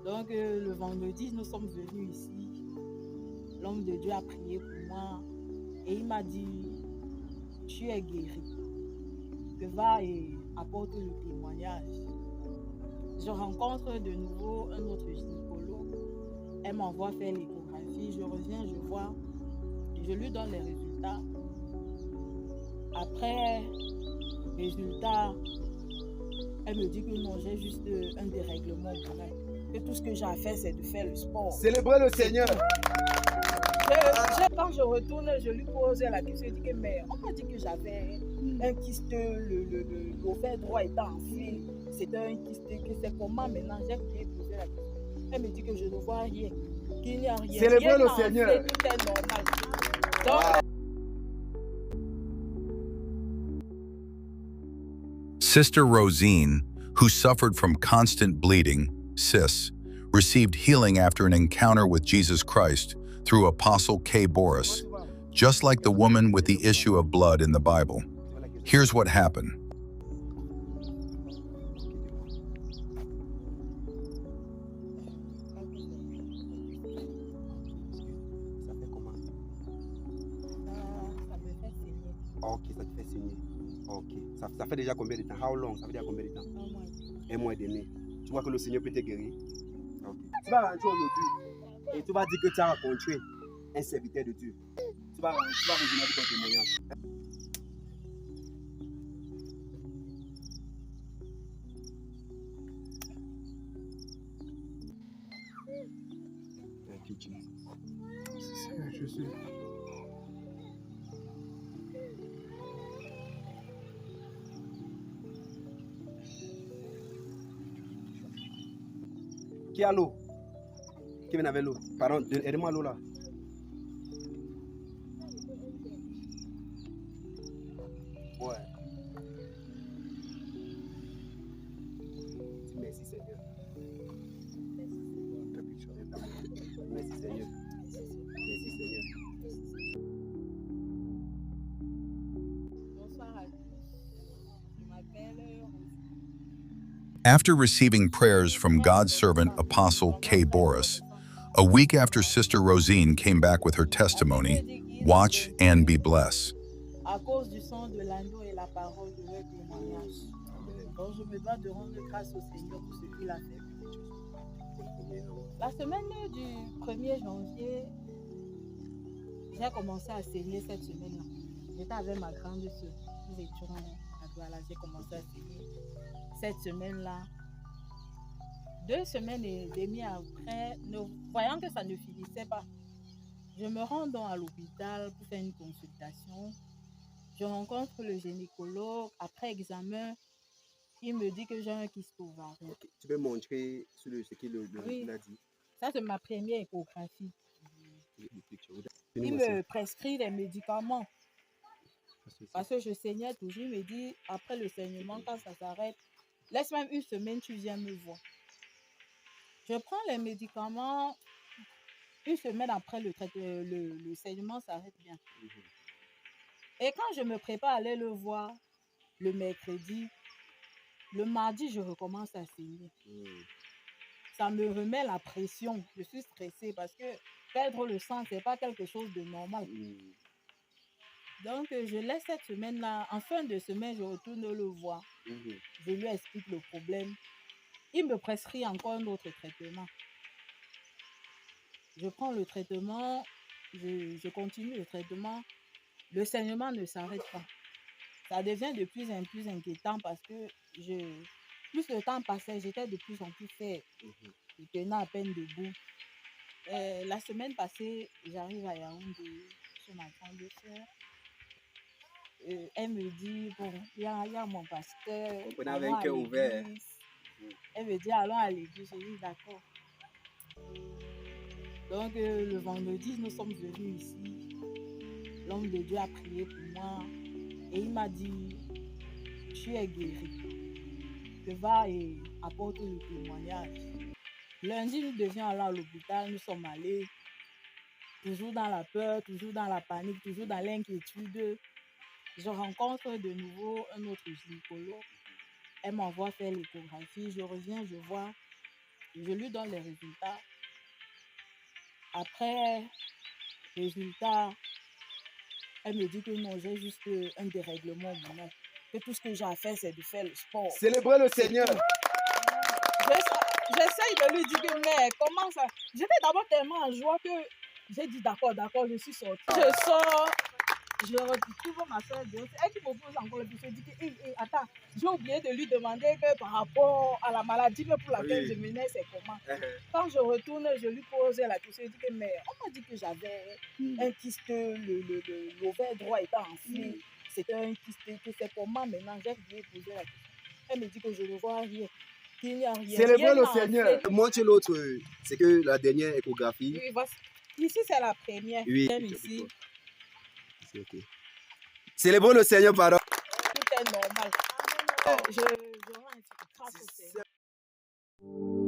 Donc, le vendredi, nous sommes venus ici. L'homme de Dieu a prié pour moi et il m'a dit, tu es guéri. Que va et apporte le témoignage. Je rencontre de nouveau un autre gynécologue. Elle m'envoie faire l'échographie. Je reviens, je vois, je lui donne les résultats. Après, résultat, elle me dit que non, j'ai juste un dérèglement hormonal. Que tout ce que j'ai à faire, c'est de faire le sport. Célébrez le Seigneur. Quand je retourne, je lui pose la question. Je dis que, mais on m'a dit que j'avais un kyste, l'ovaire droit était enflé. C'était un kyste, que c'est comment maintenant? J'ai bien posé la question. Elle me dit que je ne vois rien, qu'il n'y a rien. Célébrez le Seigneur. Tout est normal. Donc, Sister Rosine, who suffered from constant bleeding, CIS, received healing after an encounter with Jesus Christ through Apostle K. Boris, just like the woman with the issue of blood in the Bible. Here's what happened. ça me fait saigner. Ok, ça te fait saigner. Ok. Ça fait déjà combien de temps? How long? Ça fait déjà combien de temps? Un mois. 1 mois et demi. Tu vois que le Seigneur peut te guérir? Ok. Tu vas rentrer aujourd'hui et tu vas dire que tu as rencontré un serviteur de Dieu. Tu vas revenir avec ton témoignage. Thank you, Jesus. Seigneur Jésus. Qui a l'eau? Qui vient avec l'eau? Pardon, aide-moi l'eau là. Ouais. Merci Seigneur. Merci Seigneur. Merci Seigneur. Bonsoir à tous. Je m'appelle After receiving prayers from God's servant Apostle K. Boris, a week after Sister Rosine came back with her testimony, watch and be blessed. à cause du sang de l'agneau et la parole de leur témoignage. Donc je me dois de rendre grâce au Seigneur pour ce qu'il a fait. La semaine du 1er janvier, j'ai commencé à saigner cette semaine-là. J'étais avec ma grande soeur. Nous étions à Douala. J'ai commencé à saigner cette semaine-là. 2 semaines et demie après, voyant que ça ne finissait pas, je me rends donc à l'hôpital pour faire une consultation. Je rencontre le gynécologue. Après examen, il me dit que j'ai un kyste ovarien. Okay. Tu peux montrer ce qu'il Oui. a dit? Ça, c'est ma première échographie. Il me prescrit des médicaments. Parce que je saignais toujours. Il me dit, après le saignement, quand ça s'arrête, laisse même 1 semaine, tu viens me voir. Je prends les médicaments. 1 semaine après, le saignement s'arrête bien. Et quand je me prépare à aller le voir, le mercredi, le mardi, je recommence à saigner. Ça me remet la pression. Je suis stressée parce que perdre le sang, ce n'est pas quelque chose de normal. Donc, je laisse cette semaine-là. En fin de semaine, je retourne le voir. Je lui explique le problème. Il me prescrit encore un autre traitement. Je prends le traitement, je continue le traitement. Le saignement ne s'arrête pas. Ça devient de plus en plus inquiétant parce que plus le temps passait, j'étais de plus en plus faible. Je tenais à peine debout. La semaine passée, j'arrive à Yaoundé chez ma grande sœur. Elle me dit, bon, il y a mon pasteur. On avait un cœur ouvert. Elle me dit, allons à l'église. J'ai dit, d'accord. Donc, le vendredi, nous sommes venus ici. L'homme de Dieu a prié pour moi. Et il m'a dit, tu es guéri. Que va et apporte le témoignage. Lundi, nous devions aller à l'hôpital. Nous sommes allés. Toujours dans la peur, toujours dans la panique, toujours dans l'inquiétude. Je rencontre de nouveau un autre gynécologue. Elle m'envoie faire l'échographie. Je reviens, je vois. Je lui donne les résultats. Après, résultat, elle me dit que non, j'ai juste un dérèglement hormonal. Que tout ce que j'ai à faire, c'est de faire le sport. Célébrez le Seigneur. J'essaye de lui dire que, mais comment ça? J'étais d'abord tellement en joie que j'ai dit d'accord, je suis sortie. Je sors, je retrouve ma soeur, elle qui me pose encore le question, je dis que, attends, j'ai oublié de lui demander que par rapport à la maladie pour laquelle je menais, c'est comment. Quand je retourne, je lui pose la question, je dis que, mais on m'a dit que j'avais un kyste, l'ovaire droit était enflé, c'était un kyste, que c'est comment maintenant, j'ai oublié de poser la question. Elle me dit que je ne vois rien. Célébrez le Seigneur. Montre l'autre, c'est que la dernière échographie. Oui, voici. Ici, c'est la première. Oui. Ici. Okay. Célébrez le Seigneur, pardon. Tout est normal. Je rends grâce au Seigneur.